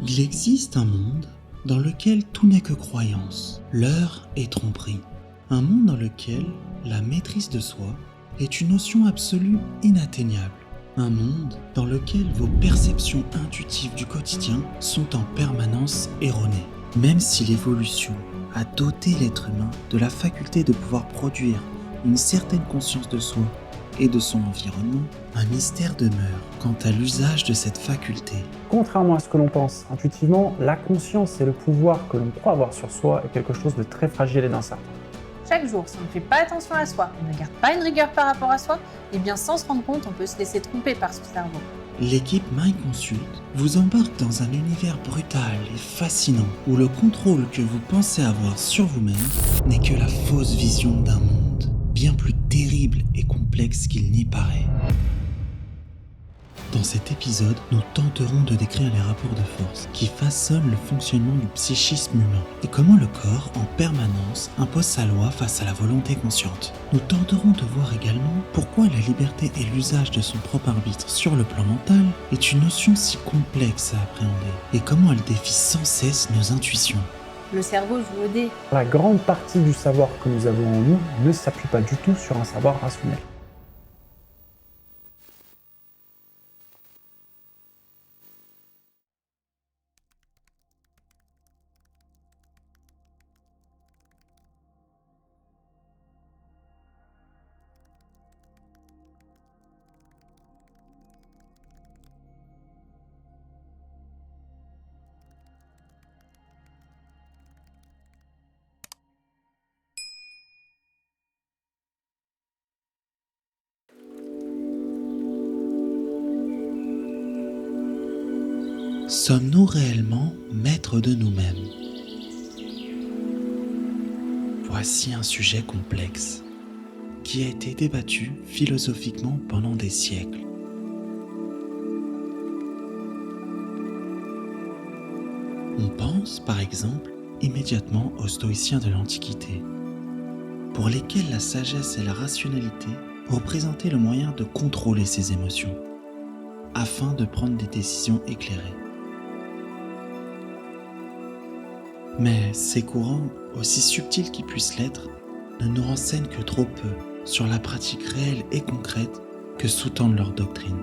Il existe un monde dans lequel tout n'est que croyance, leurre et tromperie. Un monde dans lequel la maîtrise de soi est une notion absolue inatteignable. Un monde dans lequel vos perceptions intuitives du quotidien sont en permanence erronées. Même si l'évolution a doté l'être humain de la faculté de pouvoir produire une certaine conscience de soi et de son environnement, un mystère demeure quant à l'usage de cette faculté. Contrairement à ce que l'on pense intuitivement, la conscience et le pouvoir que l'on croit avoir sur soi est quelque chose de très fragile et d'incertain. Chaque jour, si on ne fait pas attention à soi, on ne garde pas une rigueur par rapport à soi, et bien sans se rendre compte, on peut se laisser tromper par son cerveau. L'équipe Mind Consult vous embarque dans un univers brutal et fascinant où le contrôle que vous pensez avoir sur vous-même n'est que la fausse vision d'un monde bien plus terrible et complexe qu'il n'y paraît. Dans cet épisode, nous tenterons de décrire les rapports de force qui façonnent le fonctionnement du psychisme humain et comment le corps, en permanence, impose sa loi face à la volonté consciente. Nous tenterons de voir également pourquoi la liberté et l'usage de son propre arbitre sur le plan mental est une notion si complexe à appréhender et comment elle défie sans cesse nos intuitions. Le cerveau joue au dé. La grande partie du savoir que nous avons en nous ne s'appuie pas du tout sur un savoir rationnel. Sommes-nous réellement maîtres de nous-mêmes ? Voici un sujet complexe qui a été débattu philosophiquement pendant des siècles. On pense, par exemple, immédiatement aux stoïciens de l'Antiquité, pour lesquels la sagesse et la rationalité représentaient le moyen de contrôler ses émotions, afin de prendre des décisions éclairées. Mais ces courants, aussi subtils qu'ils puissent l'être, ne nous renseignent que trop peu sur la pratique réelle et concrète que sous-tendent leurs doctrines.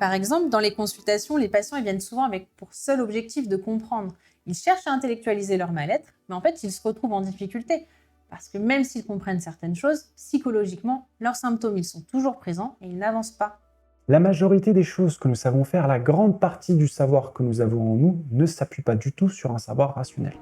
Par exemple, dans les consultations, les patients ils viennent souvent avec pour seul objectif de comprendre. Ils cherchent à intellectualiser leur mal-être, mais en fait, ils se retrouvent en difficulté. Parce que même s'ils comprennent certaines choses, psychologiquement, leurs symptômes ils sont toujours présents et ils n'avancent pas. La majorité des choses que nous savons faire, la grande partie du savoir que nous avons en nous, ne s'appuie pas du tout sur un savoir rationnel.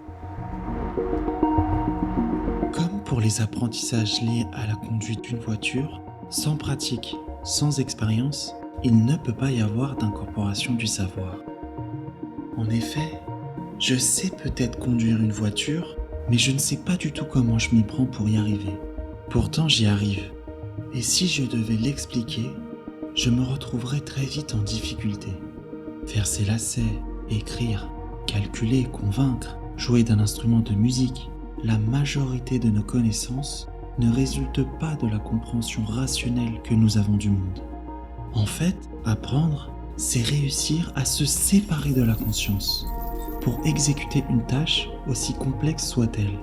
Comme pour les apprentissages liés à la conduite d'une voiture, sans pratique, sans expérience, il ne peut pas y avoir d'incorporation du savoir. En effet, je sais peut-être conduire une voiture, mais je ne sais pas du tout comment je m'y prends pour y arriver. Pourtant, j'y arrive. Et si je devais l'expliquer, je me retrouverais très vite en difficulté. Faire ses lacets, écrire, calculer, convaincre, jouer d'un instrument de musique, la majorité de nos connaissances ne résulte pas de la compréhension rationnelle que nous avons du monde. En fait, apprendre, c'est réussir à se séparer de la conscience pour exécuter une tâche aussi complexe soit-elle.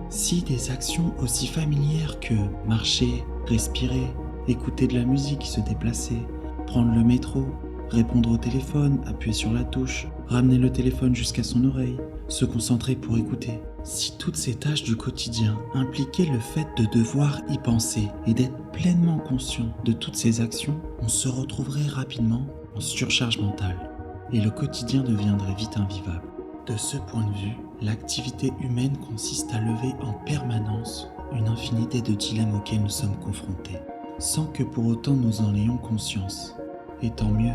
Si des actions aussi familières que marcher, respirer, écouter de la musique, se déplacer, prendre le métro, répondre au téléphone, appuyer sur la touche, ramener le téléphone jusqu'à son oreille, se concentrer pour écouter. Si toutes ces tâches du quotidien impliquaient le fait de devoir y penser et d'être pleinement conscient de toutes ces actions, on se retrouverait rapidement en surcharge mentale et le quotidien deviendrait vite invivable. De ce point de vue, l'activité humaine consiste à lever en permanence une infinité de dilemmes auxquels nous sommes confrontés, sans que pour autant nous en ayons conscience. Et tant mieux.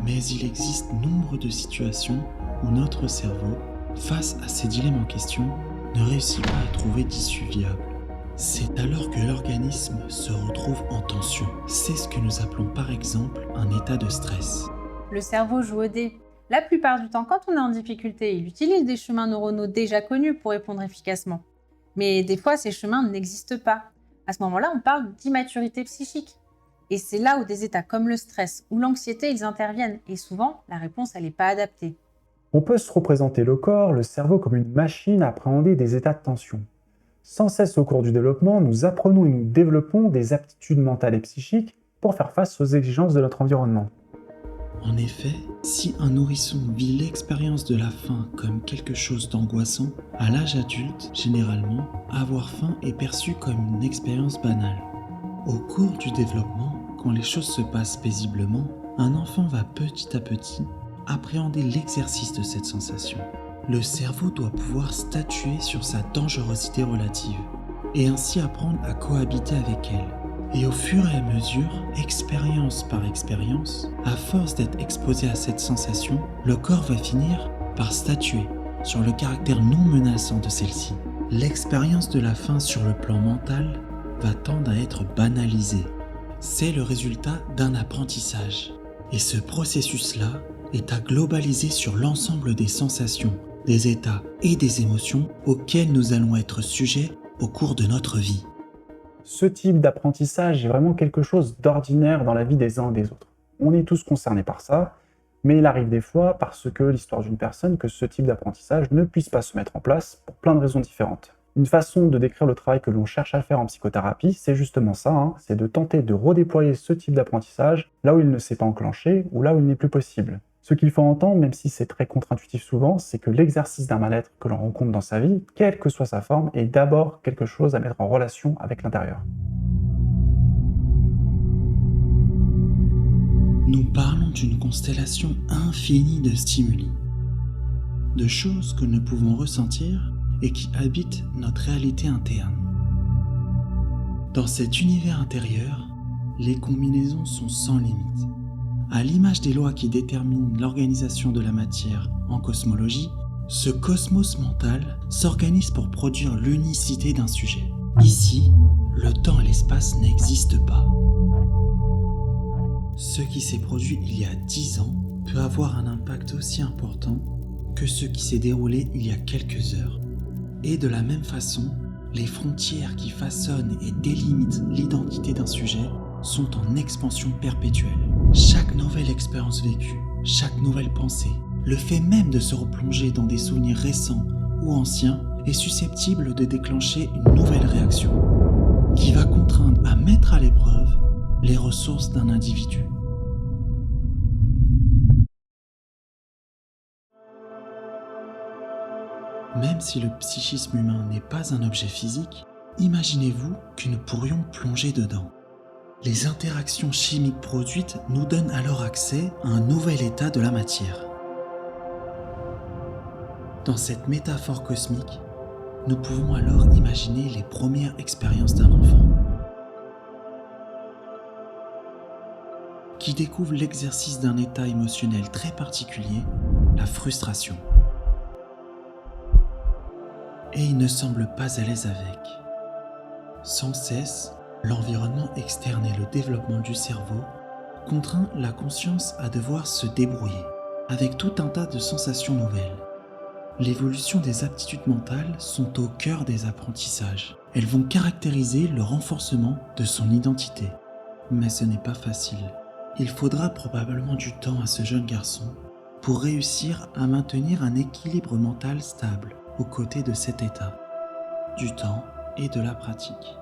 Mais il existe nombre de situations où notre cerveau, face à ces dilemmes en question, ne réussit pas à trouver d'issue viable. C'est alors que l'organisme se retrouve en tension. C'est ce que nous appelons par exemple un état de stress. Le cerveau joue au dé. La plupart du temps, quand on est en difficulté, il utilise des chemins neuronaux déjà connus pour répondre efficacement. Mais des fois, ces chemins n'existent pas. À ce moment-là, on parle d'immaturité psychique. Et c'est là où des états comme le stress ou l'anxiété, ils interviennent. Et souvent, la réponse, elle n'est pas adaptée. On peut se représenter le corps, le cerveau comme une machine à appréhender des états de tension. Sans cesse au cours du développement, nous apprenons et nous développons des aptitudes mentales et psychiques pour faire face aux exigences de notre environnement. En effet, si un nourrisson vit l'expérience de la faim comme quelque chose d'angoissant, à l'âge adulte, généralement, avoir faim est perçu comme une expérience banale. Au cours du développement, quand les choses se passent paisiblement, un enfant va petit à petit appréhender l'exercice de cette sensation. Le cerveau doit pouvoir statuer sur sa dangerosité relative et ainsi apprendre à cohabiter avec elle. Et au fur et à mesure, expérience par expérience, à force d'être exposé à cette sensation, le corps va finir par statuer sur le caractère non menaçant de celle-ci. L'expérience de la faim sur le plan mental va tendre à être banalisée. C'est le résultat d'un apprentissage. Et ce processus-là est à globaliser sur l'ensemble des sensations, des états et des émotions auxquels nous allons être sujets au cours de notre vie. Ce type d'apprentissage est vraiment quelque chose d'ordinaire dans la vie des uns et des autres. On est tous concernés par ça, mais il arrive des fois, parce que l'histoire d'une personne, que ce type d'apprentissage ne puisse pas se mettre en place pour plein de raisons différentes. Une façon de décrire le travail que l'on cherche à faire en psychothérapie, c'est justement ça, c'est de tenter de redéployer ce type d'apprentissage là où il ne s'est pas enclenché ou là où il n'est plus possible. Ce qu'il faut entendre, même si c'est très contre-intuitif souvent, c'est que l'exercice d'un mal-être que l'on rencontre dans sa vie, quelle que soit sa forme, est d'abord quelque chose à mettre en relation avec l'intérieur. Nous parlons d'une constellation infinie de stimuli, de choses que nous pouvons ressentir et qui habitent notre réalité interne. Dans cet univers intérieur, les combinaisons sont sans limite. À l'image des lois qui déterminent l'organisation de la matière en cosmologie, ce cosmos mental s'organise pour produire l'unicité d'un sujet. Ici, le temps et l'espace n'existent pas. Ce qui s'est produit il y a 10 ans peut avoir un impact aussi important que ce qui s'est déroulé il y a quelques heures. Et de la même façon, les frontières qui façonnent et délimitent l'identité d'un sujet sont en expansion perpétuelle. Chaque nouvelle expérience vécue, chaque nouvelle pensée, le fait même de se replonger dans des souvenirs récents ou anciens est susceptible de déclencher une nouvelle réaction qui va contraindre à mettre à l'épreuve les ressources d'un individu. Même si le psychisme humain n'est pas un objet physique, imaginez-vous que nous pourrions plonger dedans. Les interactions chimiques produites nous donnent alors accès à un nouvel état de la matière. Dans cette métaphore cosmique, nous pouvons alors imaginer les premières expériences d'un enfant qui découvre l'exercice d'un état émotionnel très particulier, la frustration. Et il ne semble pas à l'aise avec. Sans cesse, l'environnement externe et le développement du cerveau contraint la conscience à devoir se débrouiller avec tout un tas de sensations nouvelles. L'évolution des aptitudes mentales sont au cœur des apprentissages. Elles vont caractériser le renforcement de son identité. Mais ce n'est pas facile. Il faudra probablement du temps à ce jeune garçon pour réussir à maintenir un équilibre mental stable aux côtés de cet état, du temps et de la pratique.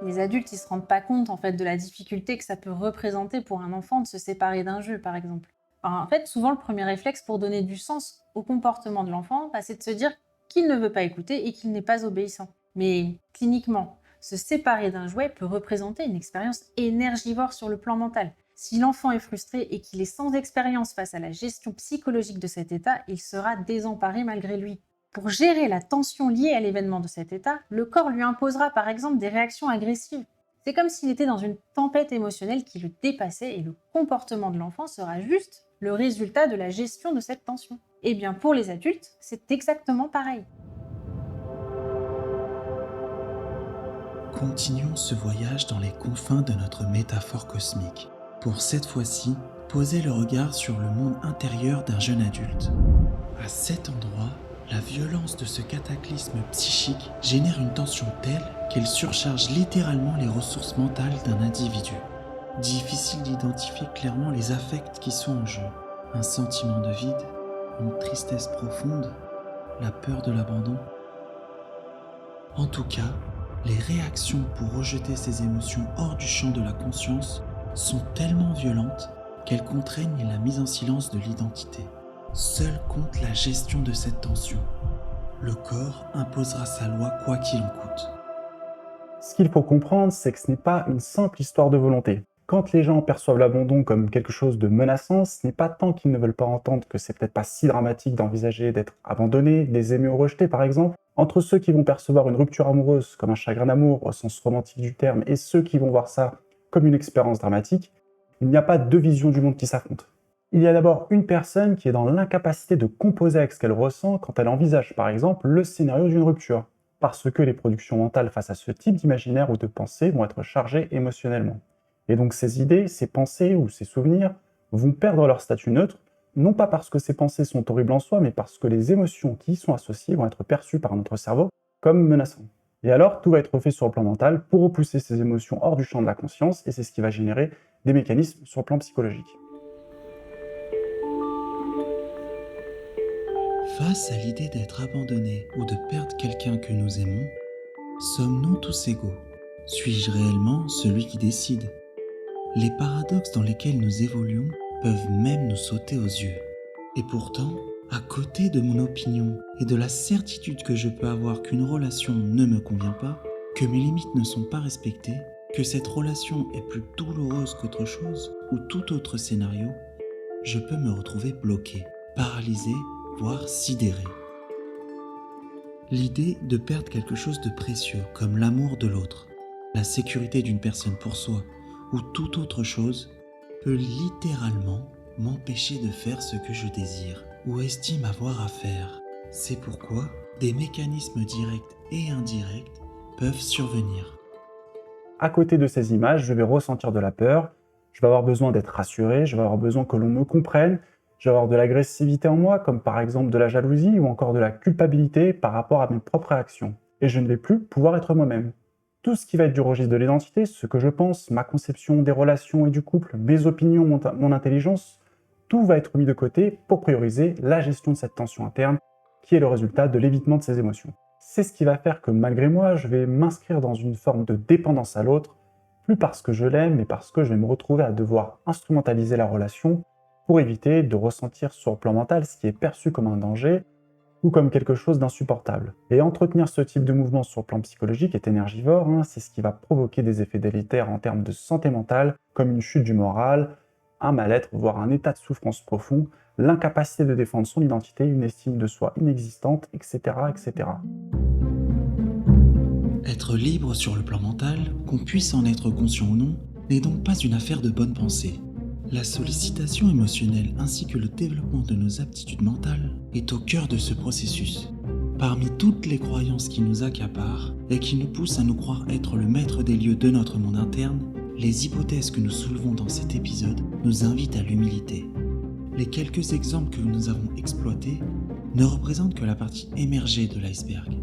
Les adultes, ils se rendent pas compte en fait de la difficulté que ça peut représenter pour un enfant de se séparer d'un jeu, par exemple. En fait, souvent, le premier réflexe pour donner du sens au comportement de l'enfant, c'est de se dire qu'il ne veut pas écouter et qu'il n'est pas obéissant. Mais cliniquement, se séparer d'un jouet peut représenter une expérience énergivore sur le plan mental. Si l'enfant est frustré et qu'il est sans expérience face à la gestion psychologique de cet état, il sera désemparé malgré lui. Pour gérer la tension liée à l'événement de cet état, le corps lui imposera par exemple des réactions agressives. C'est comme s'il était dans une tempête émotionnelle qui le dépassait et le comportement de l'enfant sera juste le résultat de la gestion de cette tension. Et bien pour les adultes, c'est exactement pareil. Continuons ce voyage dans les confins de notre métaphore cosmique, pour cette fois-ci poser le regard sur le monde intérieur d'un jeune adulte. À cet endroit, La violence de ce cataclysme psychique génère une tension telle qu'elle surcharge littéralement les ressources mentales d'un individu. Difficile d'identifier clairement les affects qui sont en jeu. Un sentiment de vide, une tristesse profonde, la peur de l'abandon. En tout cas, les réactions pour rejeter ces émotions hors du champ de la conscience sont tellement violentes qu'elles contraignent la mise en silence de l'identité. Seul compte la gestion de cette tension. Le corps imposera sa loi quoi qu'il en coûte. Ce qu'il faut comprendre, c'est que ce n'est pas une simple histoire de volonté. Quand les gens perçoivent l'abandon comme quelque chose de menaçant, ce n'est pas tant qu'ils ne veulent pas entendre que c'est peut-être pas si dramatique d'envisager d'être abandonné, désaimer ou rejeté par exemple. Entre ceux qui vont percevoir une rupture amoureuse comme un chagrin d'amour au sens romantique du terme et ceux qui vont voir ça comme une expérience dramatique, il n'y a pas deux visions du monde qui s'affrontent. Il y a d'abord une personne qui est dans l'incapacité de composer avec ce qu'elle ressent quand elle envisage par exemple le scénario d'une rupture, parce que les productions mentales face à ce type d'imaginaire ou de pensée vont être chargées émotionnellement. Et donc ces idées, ces pensées ou ces souvenirs vont perdre leur statut neutre, non pas parce que ces pensées sont horribles en soi, mais parce que les émotions qui y sont associées vont être perçues par notre cerveau comme menaçantes. Et alors, tout va être fait sur le plan mental pour repousser ces émotions hors du champ de la conscience, et c'est ce qui va générer des mécanismes sur le plan psychologique. Face à l'idée d'être abandonné ou de perdre quelqu'un que nous aimons, sommes-nous tous égaux? Suis-je réellement celui qui décide? Les paradoxes dans lesquels nous évoluons peuvent même nous sauter aux yeux. Et pourtant, à côté de mon opinion et de la certitude que je peux avoir qu'une relation ne me convient pas, que mes limites ne sont pas respectées, que cette relation est plus douloureuse qu'autre chose ou tout autre scénario, je peux me retrouver bloqué, paralysé, voire sidéré. L'idée de perdre quelque chose de précieux comme l'amour de l'autre, la sécurité d'une personne pour soi ou toute autre chose peut littéralement m'empêcher de faire ce que je désire ou estime avoir à faire. C'est pourquoi des mécanismes directs et indirects peuvent survenir. À côté de ces images, je vais ressentir de la peur, je vais avoir besoin d'être rassuré, je vais avoir besoin que l'on me comprenne, je vais avoir de l'agressivité en moi, comme par exemple de la jalousie ou encore de la culpabilité par rapport à mes propres réactions. Et je ne vais plus pouvoir être moi-même. Tout ce qui va être du registre de l'identité, ce que je pense, ma conception des relations et du couple, mes opinions, mon intelligence, tout va être mis de côté pour prioriser la gestion de cette tension interne qui est le résultat de l'évitement de ces émotions. C'est ce qui va faire que malgré moi, je vais m'inscrire dans une forme de dépendance à l'autre, plus parce que je l'aime, mais parce que je vais me retrouver à devoir instrumentaliser la relation pour éviter de ressentir sur le plan mental ce qui est perçu comme un danger ou comme quelque chose d'insupportable. Et entretenir ce type de mouvement sur le plan psychologique est énergivore, c'est ce qui va provoquer des effets délétères en termes de santé mentale, comme une chute du moral, un mal-être, voire un état de souffrance profond, l'incapacité de défendre son identité, une estime de soi inexistante, etc., etc. Être libre sur le plan mental, qu'on puisse en être conscient ou non, n'est donc pas une affaire de bonne pensée. La sollicitation émotionnelle ainsi que le développement de nos aptitudes mentales est au cœur de ce processus. Parmi toutes les croyances qui nous accaparent et qui nous poussent à nous croire être le maître des lieux de notre monde interne, les hypothèses que nous soulevons dans cet épisode nous invitent à l'humilité. Les quelques exemples que nous avons exploités ne représentent que la partie émergée de l'iceberg.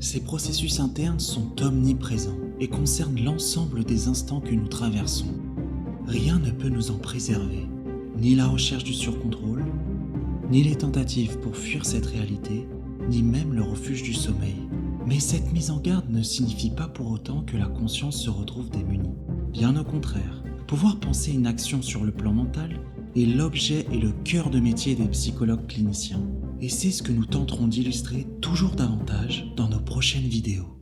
Ces processus internes sont omniprésents et concernent l'ensemble des instants que nous traversons. Rien ne peut nous en préserver, ni la recherche du surcontrôle, ni les tentatives pour fuir cette réalité, ni même le refuge du sommeil. Mais cette mise en garde ne signifie pas pour autant que la conscience se retrouve démunie. Bien au contraire, pouvoir penser une action sur le plan mental est l'objet et le cœur de métier des psychologues cliniciens. Et c'est ce que nous tenterons d'illustrer toujours davantage dans nos prochaines vidéos.